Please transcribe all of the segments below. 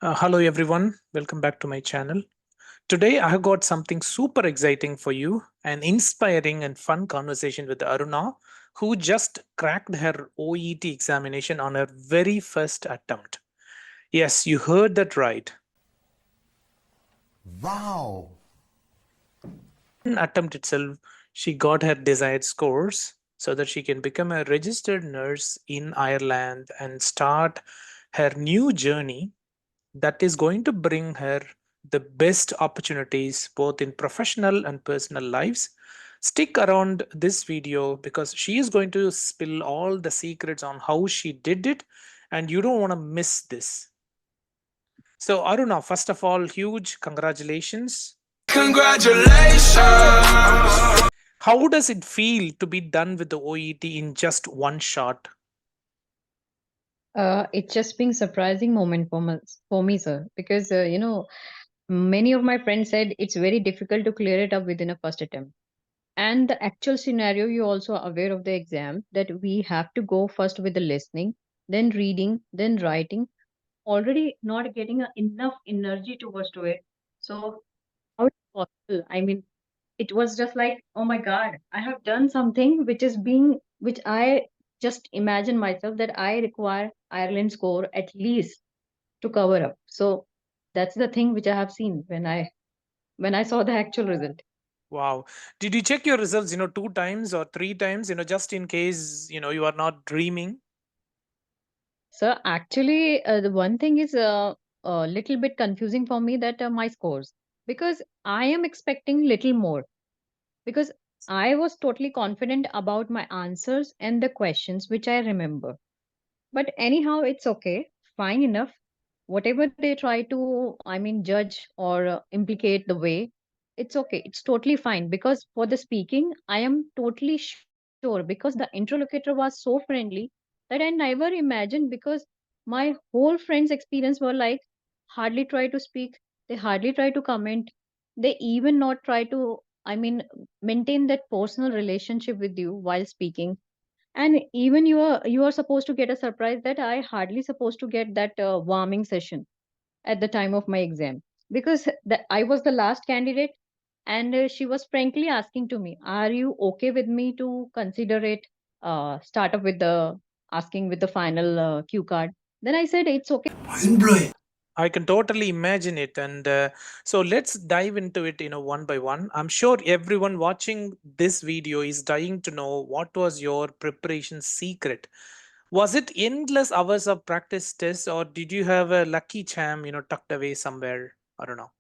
Hello everyone, welcome back to my channel. Today I have got something super exciting for you, an inspiring and fun conversation with Aruna, who just cracked her OET examination on her very first attempt. Yes, you heard that right. Wow! In attempt itself, she got her desired scores so that she can become a registered nurse in Ireland and start her new journey that is going to bring her the best opportunities both in professional and personal lives. Stick around this video because she is going to spill all the secrets on how she did it, and you don't want to miss this. So, Aruna, first of all, huge congratulations. Congratulations. How does it feel to be done with the OET in just one shot? It's just been surprising moment for me, sir, because many of my friends said it's very difficult to clear it up within a first attempt. And the actual scenario, you're also aware of the exam that we have to go first with the listening, then reading, then writing. Already not getting enough energy towards to it. So how is it possible? I mean, it was just like, oh my God, I have done something which I just imagine myself that I require Ireland score at least to cover up. So that's the thing which I have seen when I saw the actual result. Wow. Did you check your results, two times or three times, just in case, you are not dreaming? So actually, the one thing is a little bit confusing for me that my scores, because I am expecting little more, because I was totally confident about my answers and the questions which I remember. But anyhow, it's okay, fine enough. Whatever they try to, I mean, judge or implicate the way, it's okay. It's totally fine because for the speaking, I am totally sure because the interlocutor was so friendly that I never imagined, because my whole friends' experience were like hardly try to speak, they hardly try to comment, they even not try to, I mean, maintain that personal relationship with you while speaking. And even you are supposed to get a surprise that I hardly supposed to get that warming session at the time of my exam, because I was the last candidate. And she was frankly asking to me, are you okay with me to consider it, start up with the asking with the final cue card? Then I said it's okay. Mind blowing. I can totally imagine it. And so let's dive into it, one by one. I'm sure everyone watching this video is dying to know what was your preparation secret. Was it endless hours of practice tests, or did you have a lucky charm, tucked away somewhere? I don't know.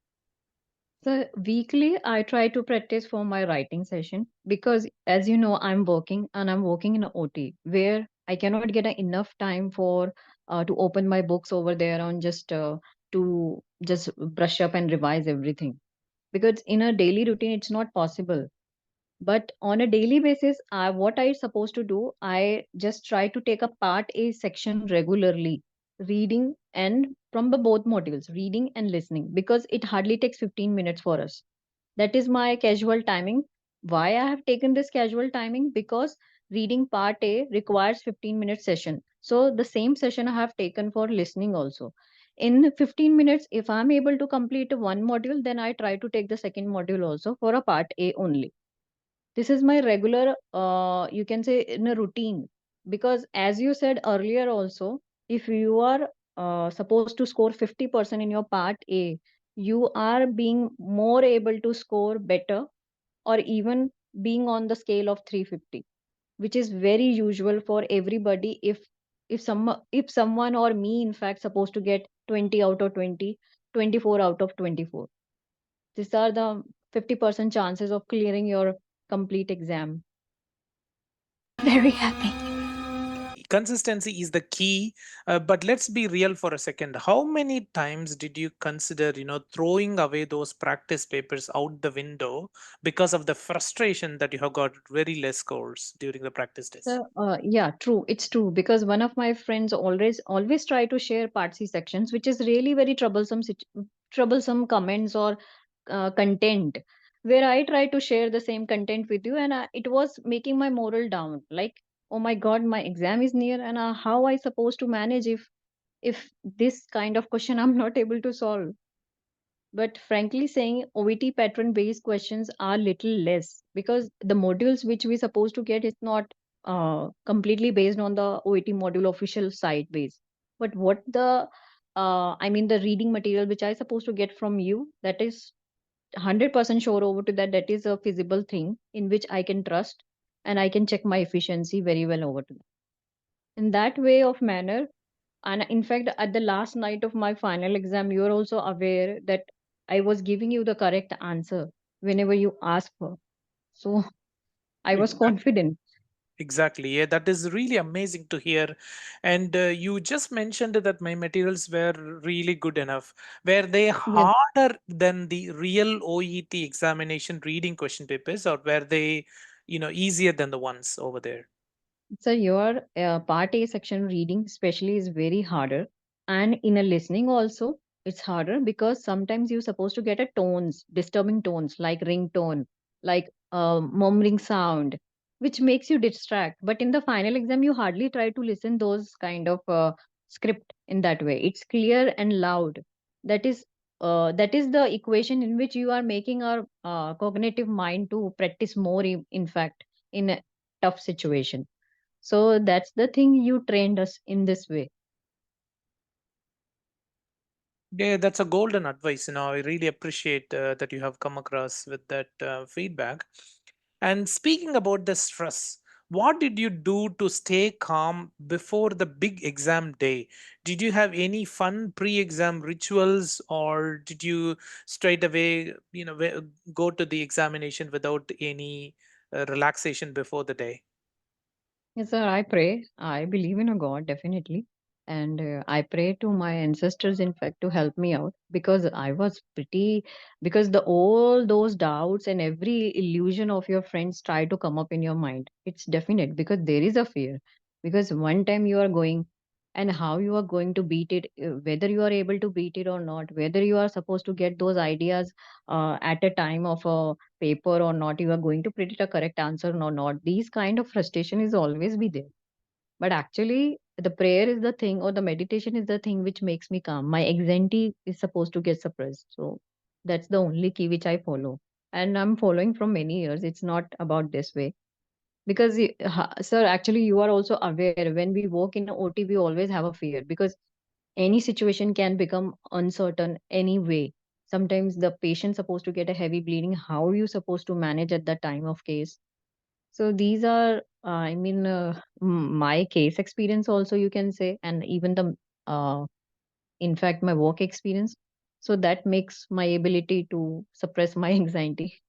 So weekly, I try to practice for my writing session because, as you know, I'm working in a OT where I cannot get enough time for to open my books over there on just to just brush up and revise everything, because in a daily routine it's not possible. But on a daily basis, what I supposed to do, I just try to take a part A section regularly, reading and from the both modules, reading and listening, because it hardly takes 15 minutes for us. That is my casual timing. Why I have taken this casual timing? Because reading part A requires 15 minute session. So the same session I have taken for listening also. In 15 minutes, if I'm able to complete one module, then I try to take the second module also for a part A only. This is my regular, you can say, in a routine. Because as you said earlier also, if you are supposed to score 50% in your part A, you are being more able to score better, or even being on the scale of 350, which is very usual for everybody. If someone or me in fact supposed to get 20 out of 20, 24 out of 24, these are the 50% chances of clearing your complete exam. Very happy. Consistency is the key, but let's be real for a second. How many times did you consider throwing away those practice papers out the window because of the frustration that you have got very less scores during the practice test? So, yeah, true. It's true because one of my friends always try to share part C sections, which is really very troublesome, troublesome comments or content, where I try to share the same content with you, and it was making my moral down. Like, oh my God, my exam is near, and how I supposed to manage if if this kind of question I'm not able to solve. But frankly saying, OET pattern based questions are little less because the modules which we supposed to get is not completely based on the OET module official site base. But what the I mean the reading material which I supposed to get from you, that is 100% sure over to that is a feasible thing in which I can trust and I can check my efficiency very well over to that. In that way of manner, and in fact, at the last night of my final exam, you are also aware that I was giving you the correct answer whenever you asked for. So I was Exactly. confident. Exactly. Yeah, that is really amazing to hear. And you just mentioned that my materials were really good enough. Were they Yes. harder than the real OET examination reading question papers, or were they, easier than the ones over there? So your part A section reading especially is very harder, and in a listening also it's harder because sometimes you're supposed to get a tones, disturbing tones like ringtone, like murmuring sound, which makes you distract. But in the final exam, you hardly try to listen those kind of script in that way. It's clear and loud. That is. That is the equation in which you are making our cognitive mind to practice more, in fact, in a tough situation. So that's the thing you trained us in this way. Yeah, that's a golden advice. I really appreciate that you have come across with that feedback. And speaking about the stress, what did you do to stay calm before the big exam day? Did you have any fun pre-exam rituals, or did you straight away, go to the examination without any relaxation before the day? Yes, sir, I pray. I believe in a God, definitely. And I pray to my ancestors, in fact, to help me out because I was pretty, because the all those doubts and every illusion of your friends try to come up in your mind. It's definite because there is a fear. Because one time you are going and how you are going to beat it, whether you are able to beat it or not, whether you are supposed to get those ideas at a time of a paper or not, you are going to predict a correct answer or not, these kind of frustration is always be there. But actually the prayer is the thing or the meditation is the thing which makes me calm. My anxiety is supposed to get suppressed, so that's the only key which I follow, and I'm following from many years. It's not about this way because sir, actually you are also aware when we work in OT we always have a fear because any situation can become uncertain anyway. Sometimes the patient supposed to get a heavy bleeding, how you supposed to manage at the time of case. So these are my case experience also, you can say, and even the in fact my work experience. So that makes my ability to suppress my anxiety.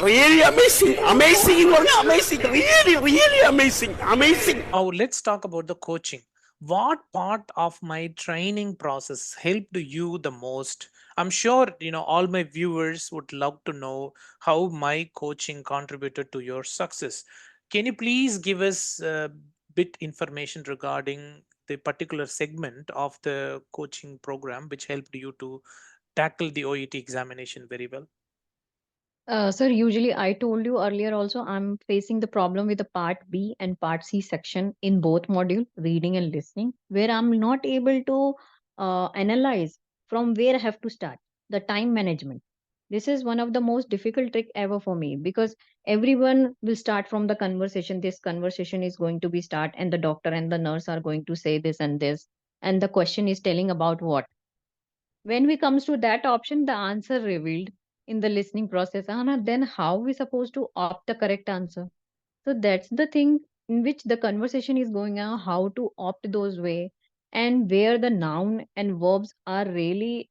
Really amazing, amazing എന്ന് പറഞ്ഞാൽ amazing, really, really amazing, amazing. Now, let's talk about the coaching. What part of my training process helped you the most? I'm sure, all my viewers would love to know how my coaching contributed to your success. Can you please give us a bit information regarding the particular segment of the coaching program which helped you to tackle the OET examination very well? Sir, usually I told you earlier also, I'm facing the problem with the part B and part C section in both module, reading and listening, where I'm not able to analyze from where I have to start. The time management. This is one of the most difficult trick ever for me because everyone will start from the conversation. This conversation is going to be start, and the doctor and the nurse are going to say this and this, and the question is telling about what. When we comes to that option, the answer revealed in the listening process, Anna, then how we supposed to opt the correct answer? So that's the thing in which the conversation is going on, how to opt those way, and where the noun and verbs are really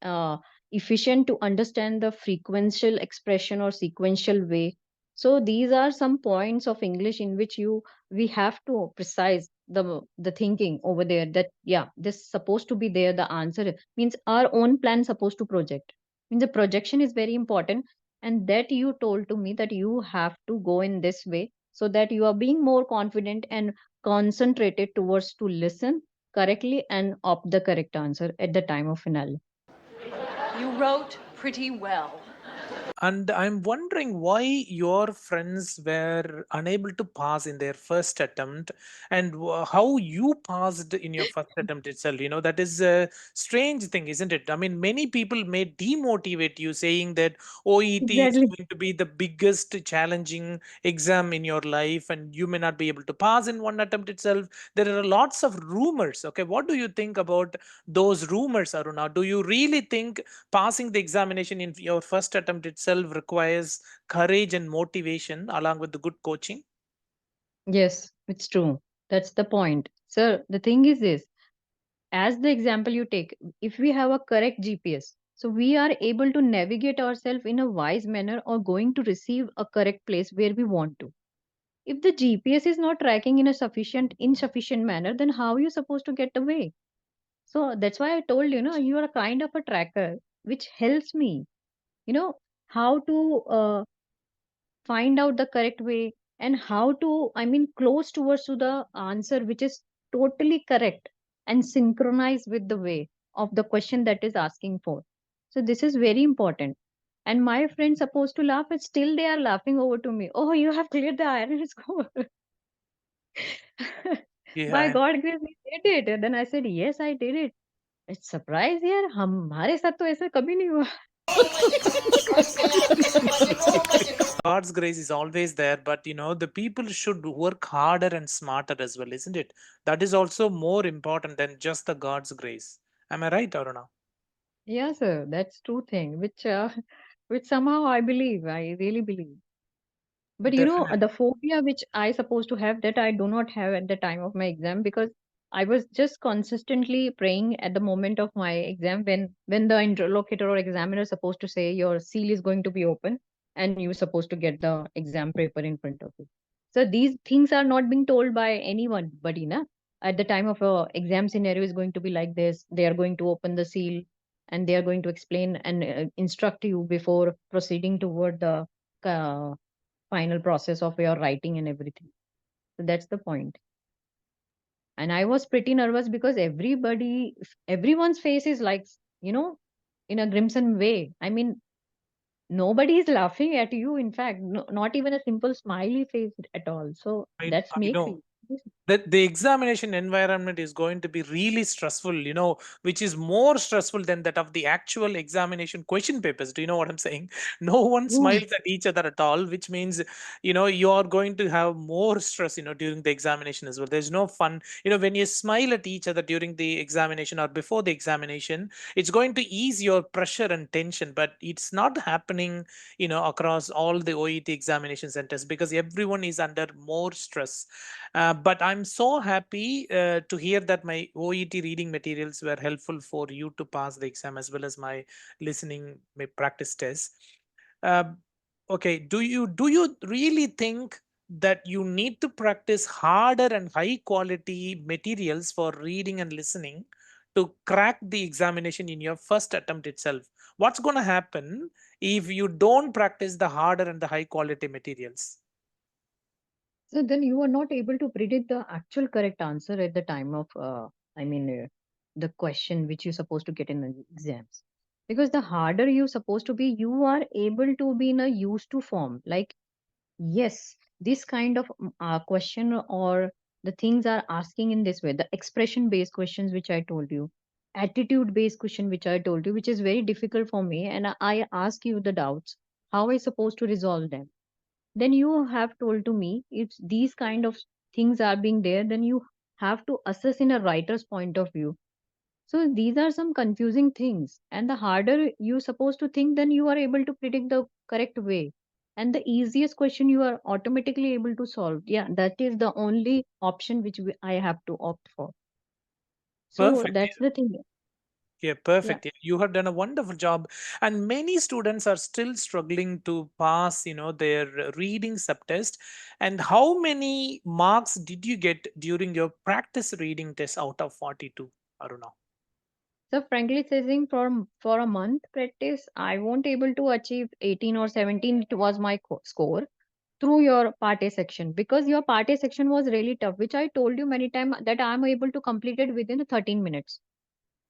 efficient to understand the frequential expression or sequential way. So these are some points of English in which you we have to precise the thinking over there, that yeah, this supposed to be there, the answer means our own plan supposed to project, means the projection is very important. And that you told to me that you have to go in this way so that you are being more confident and concentrated towards to listen correctly and opt the correct answer at the time of finale. You wrote pretty well. And I'm wondering why your friends were unable to pass in their first attempt, and how you passed in your first attempt itself. That is a strange thing, isn't it? I mean, many people may demotivate you saying that OET is Exactly. going to be the biggest challenging exam in your life and you may not be able to pass in one attempt itself. There are lots of rumors. Okay, what do you think about those rumors, Aruna? Do you really think passing the examination in your first attempt itself requires courage and motivation along with the good coaching? Yes, it's true. That's the point. Sir, the thing is this, as the example you take, if we have a correct GPS, so we are able to navigate ourselves in a wise manner or going to receive a correct place where we want to. If the GPS is not tracking in a insufficient manner, then how are you supposed to get away? So that's why I told you are a kind of a tracker which helps me, you know, how to find out the correct way and how to, I mean, close towards to the answer which is totally correct and synchronize with the way of the question that is asking for. So this is very important. And my friends supposed to laugh, and still they are laughing over to me. Oh, you have cleared the iron score. Yeah, By God grace, we did it. And then I said, yes, I did it. It's surprise यार हमारे साथ तो ऐसा कभी नहीं हुआ. God's grace is always there, but the people should work harder and smarter as well, isn't it? That is also more important than just the God's grace. Am I right, Aruna? Yeah, sir, that's true thing, which somehow I believe, I really believe. But Definitely. the phobia which I supposed to have that I do not have at the time of my exam, because I was just consistently praying at the moment of my exam when the interlocutor or examiner is supposed to say your seal is going to be open and you're supposed to get the exam paper in front of you. So these things are not being told by anyone, but at the time of a exam scenario is going to be like this. They are going to open the seal and they are going to explain and instruct you before proceeding toward the uh, final process of your writing and everything. So that's the point. And I was pretty nervous because everyone's face is like, you know, in a crimson way. I mean, nobody is laughing at you. In fact, not even a simple smiley face at all. So that's I makes know you. that the examination environment is going to be really stressful, which is more stressful than that of the actual examination question papers. Do you know what I'm saying? No one Yeah. smiles at each other at all, which means you are going to have more stress during the examination as well. There's no fun. When you smile at each other during the examination or before the examination, it's going to ease your pressure and tension, but it's not happening across all the OET examination centers because everyone is under more stress. But I'm so happy to hear that my OET reading materials were helpful for you to pass the exam as well as my listening, my practice test. Uh, okay, do you really think that you need to practice harder and high quality materials for reading and listening to crack the examination in your first attempt itself? What's going to happen if you don't practice the harder and the high quality materials? So then you are not able to predict the actual correct answer at the time of, the question which you're supposed to get in the exams. Because the harder you're supposed to be, you are able to be in a used to form. Like, yes, this kind of question or the things are asking in this way, the expression based questions which I told you, attitude based question which I told you, which is very difficult for me, and I ask you the doubts, how I supposed to resolve them. Then you have told to me if these kind of things are being there, then you have to assess in a writer's point of view. So these are some confusing things, and the harder you supposed to think, then you are able to predict the correct way, and the easiest question you are automatically able to solve. Yeah, that is the only option which I have to opt for. So Perfect. that's the thing. Yeah, Yeah. perfect. Yeah, you have done a wonderful job. And many students are still struggling to pass, their reading subtest. And how many marks did you get during your practice reading test out of 42, Aruna? So frankly saying, for a month practice, I won't able to achieve 18 or 17. It was my score through your part A section, because your part A section was really tough, which I told you many times that I am able to complete it within 13 minutes.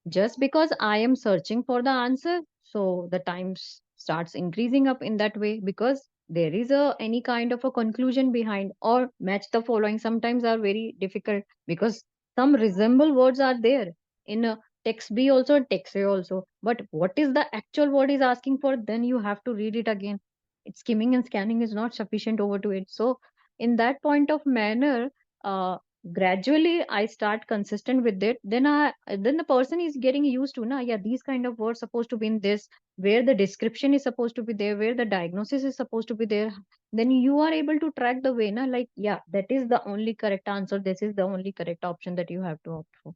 Just because I am searching for the answer, so the time starts increasing up in that way, because there is a any kind of a conclusion behind, or match the following sometimes are very difficult, because some resemble words are there in a text B also and text A also, but what is the actual word is asking for, then you have to read it again. It's skimming and scanning is not sufficient over to it. So in that point of manner, uh, gradually I start consistent with it, then the person is getting used to, na, yeah, these kind of words supposed to be in this, where the description is supposed to be there, where the diagnosis is supposed to be there, then you are able to track the way, na, like, yeah, that is the only correct answer, this is the only correct option that you have to opt for.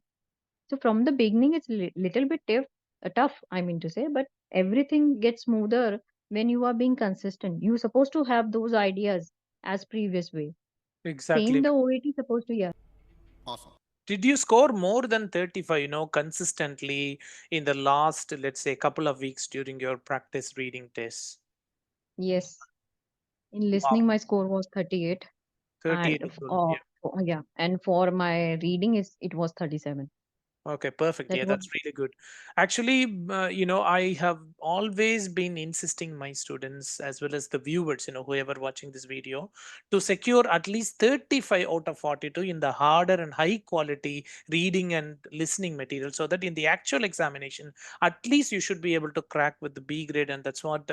So from the beginning, it's little bit tough, I mean to say, but everything gets smoother when you are being consistent. You're supposed to have those ideas as previous way. Same Exactly. the OET supposed to, yeah. Awesome. Did you score more than 35, consistently in the last, let's say, couple of weeks during your practice reading tests? Yes. In Wow, listening, my score was 38, 38 and as well. Yeah. yeah, and for my reading is it was 37. Okay, perfect. That Yeah, was, that's really good. Actually, I have always been insisting my students as well as the viewers, whoever watching this video, to secure at least 35 out of 42 in the harder and high quality reading and listening material, so that in the actual examination, at least you should be able to crack with the B grade. And that's what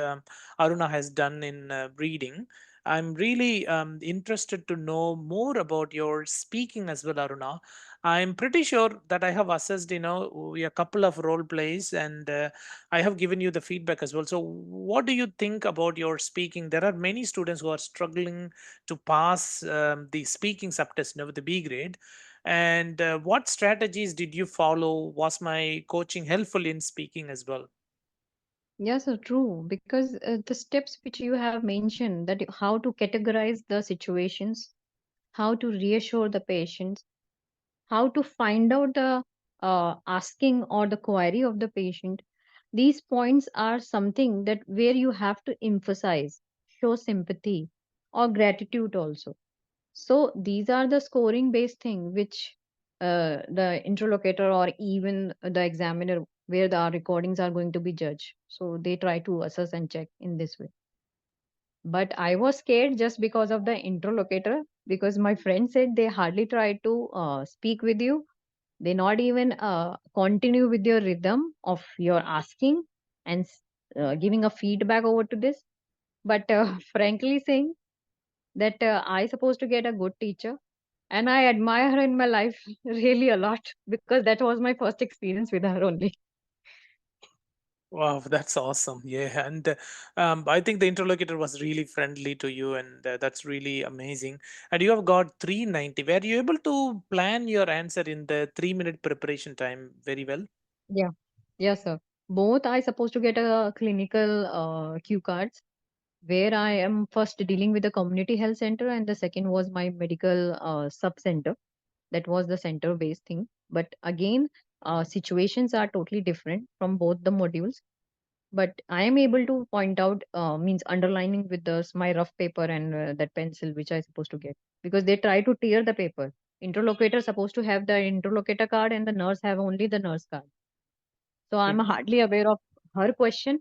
Aruna has done in reading. I'm really interested to know more about your speaking as well, Aruna. I'm pretty sure that I have assessed, a couple of role plays, and I have given you the feedback as well. So, what do you think about your speaking? There are many students who are struggling to pass the speaking subtest, with the B grade. And what strategies did you follow? Was my coaching helpful in speaking as well? yes, so true, because the steps which you have mentioned, that how to categorize the situations, how to reassure the patients, how to find out the asking or the query of the patient, these points are something that where you have to emphasize, show sympathy or gratitude also. So these are the scoring based thing which the interlocutor or even the examiner, where the recordings are going to be judged, so they try to assess and check in this way. But I was scared just because of the interlocutor, because my friend said they hardly try to speak with you, they not even continue with your rhythm of your asking and giving a feedback over to this. But frankly saying that I supposed to get a good teacher, and I admire her in my life really a lot, because that was my first experience with her only. Wow, that's awesome. Yeah, and I think the interlocutor was really friendly to you, and that's really amazing. And you have got 390. Were you able to plan your answer in the 3-minute preparation time very well? Yeah. Yes, sir. Both I supposed to get a clinical cue cards, where I am first dealing with the community health center, and the second was my medical sub center. That was the center based thing. But again, situations are totally different from both the modules. But I am able to point out, means underlining with my rough paper and that pencil which I supposed to get, because they try to tear the paper. Interlocutor supposed to have the interlocutor card, and the nurse have only the nurse card. So I'm Ex- hardly aware of her question,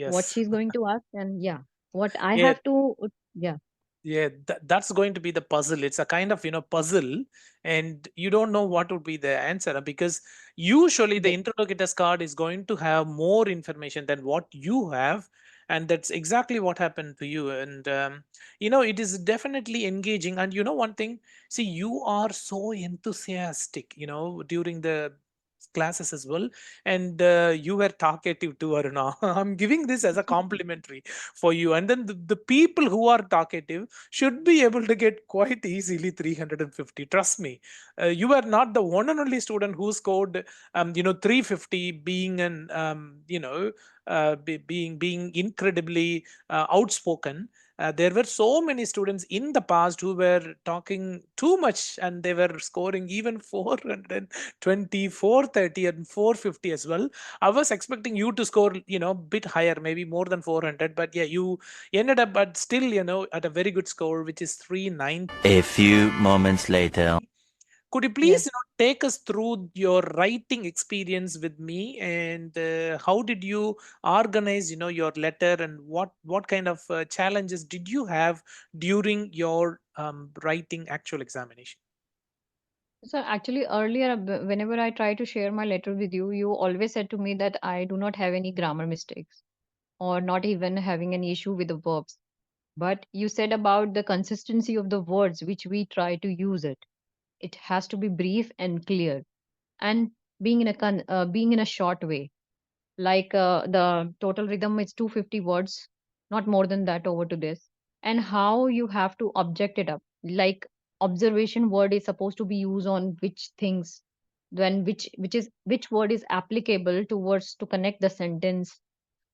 what Yes. she's going to ask, and yeah, what I Yeah, have to, yeah, yeah, that's going to be the puzzle. It's a kind of, puzzle, and you don't know what would be the answer, because usually the yes, interlocutor's card is going to have more information than what you have, and that's exactly what happened to you. And it is definitely engaging. And one thing, see, you are so enthusiastic, during the classes as well, and you were talkative too, Aruna. I'm giving this as a complimentary for you. And then the people who are talkative should be able to get quite easily 350. Trust me. You are not the one and only student who scored 350, being an being incredibly outspoken. There were so many students in the past who were talking too much, and they were scoring even 420, 430, and 450 as well. I was expecting you to score, bit higher, maybe more than 400, but yeah, you ended up, but still, at a very good score, which is 390. A few moments later. Could you please, Yes. take us through your writing experience with me, and how did you organize, your letter, and what kind of challenges did you have during your writing actual examination? So actually, earlier, whenever I try to share my letter with you, you always said to me that I do not have any grammar mistakes or not even having an issue with the verbs. But you said about the consistency of the words which we try to use it. It has to be brief and clear, and being in a short way. Like the total rhythm is 250 words, not more than that over to this. And how you have to object it up. Like observation word is supposed to be used on which things, then which word is applicable towards to connect the sentence.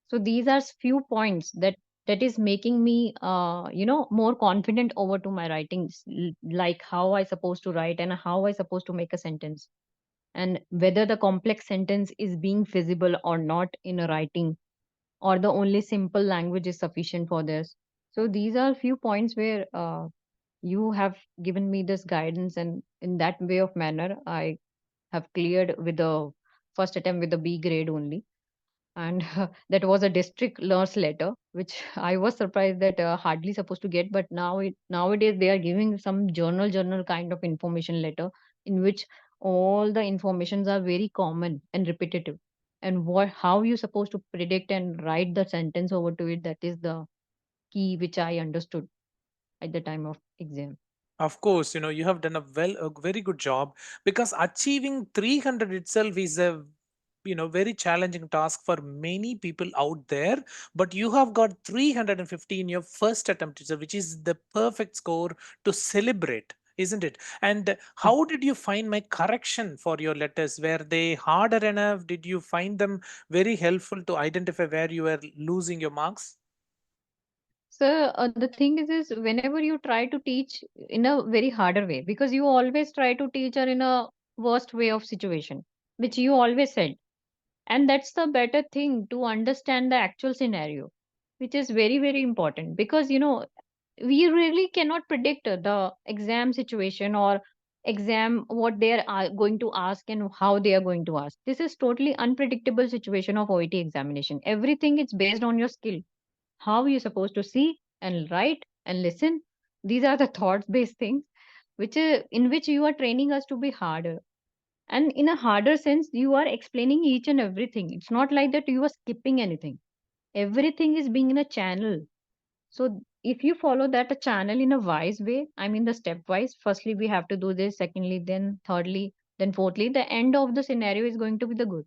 So these are few points that is making me more confident over to my writings, like how I supposed to write and how I supposed to make a sentence, and whether the complex sentence is being feasible or not in a writing, or the only simple language is sufficient for this. So these are few points where you have given me this guidance, and in that way of manner I have cleared with the first attempt with the B grade only. And that was a district nurse letter, which I was surprised that hardly supposed to get. But nowadays they are giving some journal kind of information letter, in which all the informations are very common and repetitive, and what how you supposed to predict and write the sentence over to it, that is the key which I understood at the time of exam. Of course, you have done a very good job, because achieving 300 itself is a very challenging task for many people out there. But you have got 350 in your first attempt itself, which is the perfect score to celebrate, isn't it? And how did you find my correction for your letters? Were they harder enough? Did you find them very helpful to identify where you were losing your marks? So the thing is whenever you try to teach in a very harder way, because you always try to teach her in a worst way of situation, which you always said, and that's the better thing to understand the actual scenario, which is very very important, because we really cannot predict the exam situation or exam what they are going to ask and how they are going to ask. This is totally unpredictable situation of OET examination. Everything is based on your skill, how you're supposed to see and write and listen. These are the thoughts based things which in which you are training us to be harder, and in a harder sense you are explaining each and everything. It's not like that you are skipping anything. Everything is being in a channel. So if you follow that a channel in a wise way, I mean the stepwise, firstly we have to do this, secondly, then thirdly, then fourthly, the end of the scenario is going to be the good.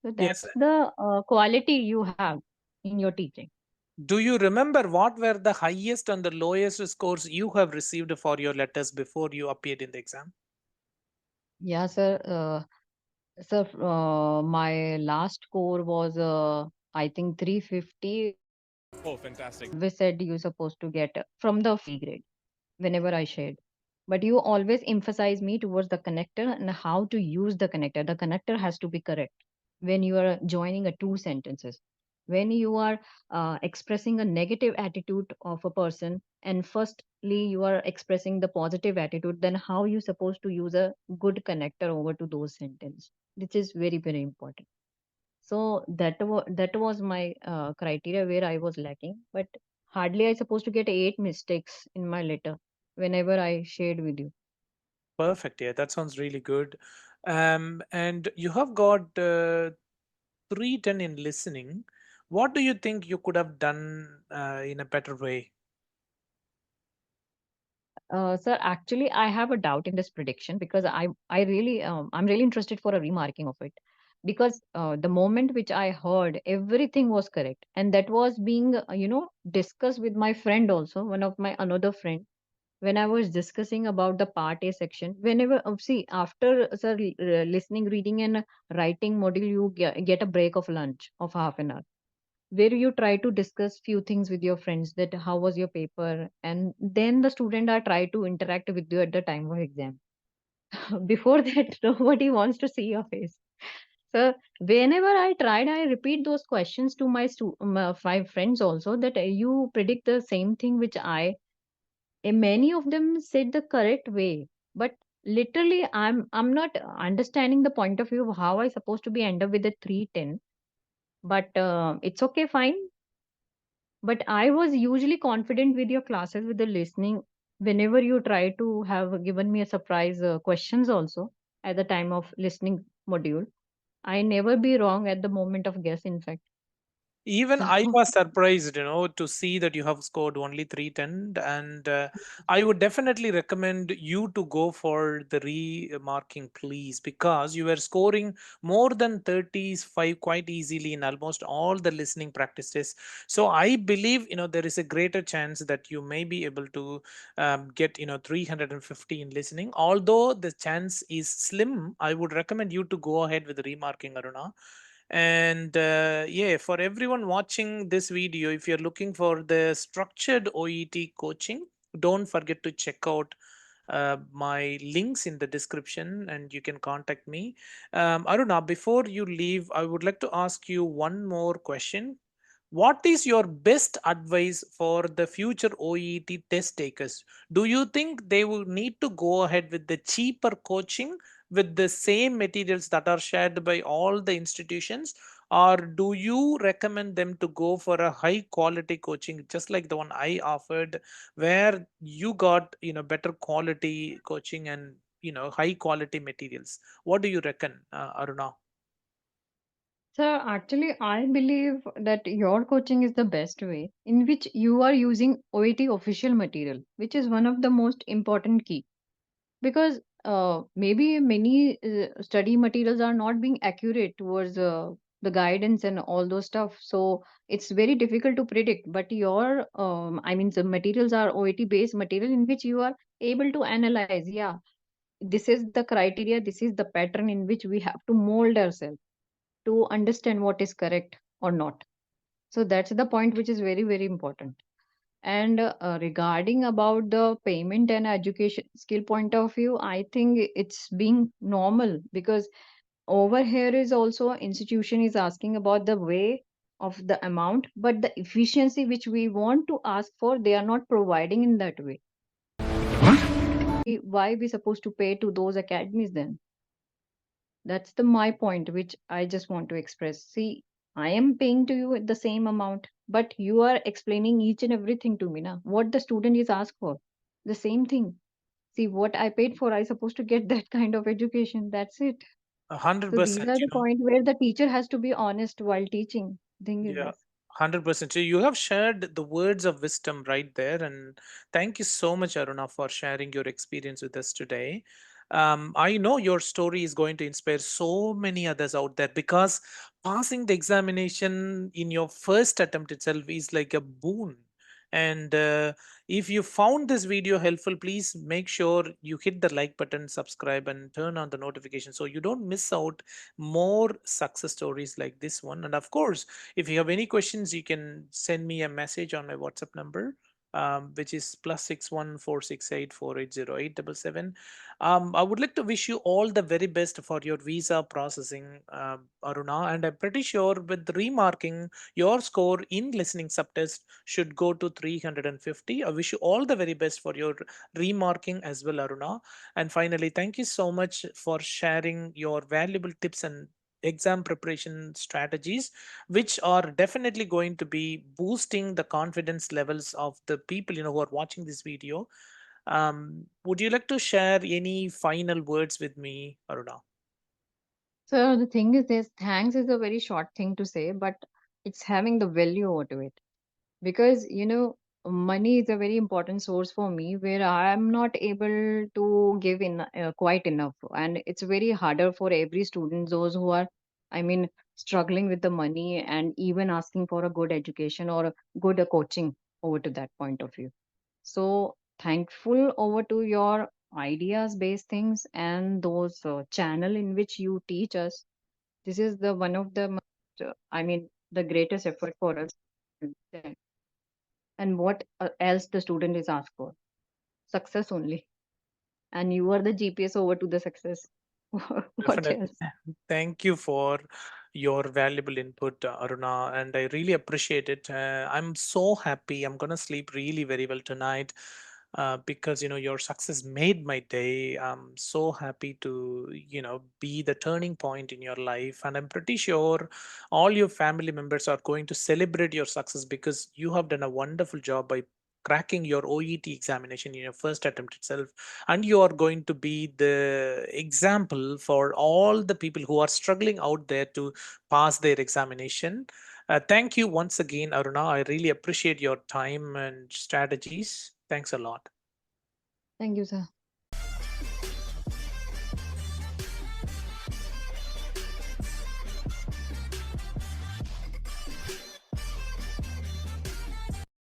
So Yes. that's the quality you have in your teaching. Do you remember what were the highest and the lowest scores you have received for your letters before you appeared in the exam? Yeah, sir. Sir, my last score was, I think 350. Oh, fantastic. We said you're supposed to get from the B grade whenever I shared. But you always emphasize me towards the connector and how to use the connector. The connector has to be correct when you are joining a two sentences. When you are expressing a negative attitude of a person, and firstly you are expressing the positive attitude, then how you supposed to use a good connector over to those sentence, which is very very important. So that was my criteria where I was lacking. But hardly I supposed to get 8 mistakes in my letter whenever I shared with you. Perfect. Yeah, that sounds really good. And you have got 310 in listening. What do you think you could have done in a better way? Sir, actually, I have a doubt in this prediction, because I'm really interested for a remarking of it, because the moment which I heard everything was correct, and that was being discussed with my friend also, one of my another friend, when I was discussing about the part A section. Whenever see after sir listening, reading, and writing module, you get a break of lunch of half an hour, where you try to discuss few things with your friends, that how was your paper, and then the student are try to interact with you at the time of exam. Before that nobody wants to see your face. So whenever I tried, I repeat those questions to my five friends also, that you predict the same thing which I, and many of them said the correct way. But literally I'm not understanding the point of view of how I supposed to be end up with a 310. But it's okay, fine. But I was usually confident with your classes, with the listening. Whenever you try to have given me a surprise questions also at the time of listening module, I never be wrong at the moment of guess, in fact. Even So I was surprised, to see that you have scored only 310. And I would definitely recommend you to go for the remarking, please, because you were scoring more than 35 quite easily in almost all the listening practices. So I believe, there is a greater chance that you may be able to get, 350 in listening. Although the chance is slim, I would recommend you to go ahead with remarking, Aruna. And yeah, for everyone watching this video, if you're looking for the structured OET coaching, don't forget to check out my links in the description and you can contact me. Aruna, before you leave, I would like to ask you one more question. What is your best advice for the future OET test takers? Do you think they will need to go ahead with the cheaper coaching with the same materials that are shared by all the institutions? Or do you recommend them to go for a high quality coaching, just like the one I offered, where you got, better quality coaching and, high quality materials? What do you reckon, Aruna? actually, I believe that your coaching is the best way in which you are using OET official material, which is one of the most important key. Because maybe many study materials are not being accurate towards the guidance and all those stuff, so it's very difficult to predict. But your I mean the materials are OET based material in which you are able to analyze, yeah, this is the criteria, this is the pattern in which we have to mold ourselves to understand what is correct or not. So that's the point which is very very important. And regarding about the payment and education skill point of view, I think it's being normal, because over here is also institution is asking about the way of the amount, but the efficiency which we want to ask for, they are not providing in that way. Why we supposed to pay to those academies then? That's the my point which I just want to express. See, I am paying to you the same amount, but you are explaining each and everything to me now. What the student is asked for, the same thing. See, what I paid for, I supposed to get that kind of education. That's it. So these 100%, are the point where the teacher has to be honest while teaching. Thing is Yeah, this. 100%. So you have shared the words of wisdom right there. And thank you so much, Aruna, for sharing your experience with us today. I know your story is going to inspire so many others out there, because passing the examination in your first attempt itself is like a boon. And if you found this video helpful, please make sure you hit the like button, subscribe, and turn on the notification so you don't miss out more success stories like this one. And of course, if you have any questions, you can send me a message on my WhatsApp number, which is +61 468 480 877. I would like to wish you all the very best for your visa processing, Aruna. And I'm pretty sure with remarking, your score in listening subtest should go to 350. I wish you all the very best for your remarking as well, Aruna. And finally, thank you so much for sharing your valuable tips and exam preparation strategies, which are definitely going to be boosting the confidence levels of the people who are watching this video. Would you like to share any final words with me, Aruna? So the thing is this, thanks is a very short thing to say, but it's having the value over to it. Because money is a very important source for me, where I am not able to give in quite enough, and it's very harder for every student, those who are, I mean, struggling with the money and even asking for a good education or a good coaching over to that point of view. So thankful over to your ideas based things and those channel in which you teach us. This is the one of the I mean the greatest effort for us. And what else the student is asked for? Success only. And you are the GPS over to the success. What Definitely. else? Thank you for your valuable input, Aruna, and I really appreciate it. I'm so happy. I'm gonna sleep really very well tonight. because your success made my day. I'm so happy to be the turning point in your life, and I'm pretty sure all your family members are going to celebrate your success because you have done a wonderful job by cracking your OET examination in your first attempt itself, and you are going to be the example for all the people who are struggling out there to pass their examination. Thank you once again, Aruna. I really appreciate your time and strategies. Thanks a lot. Thank you, sir.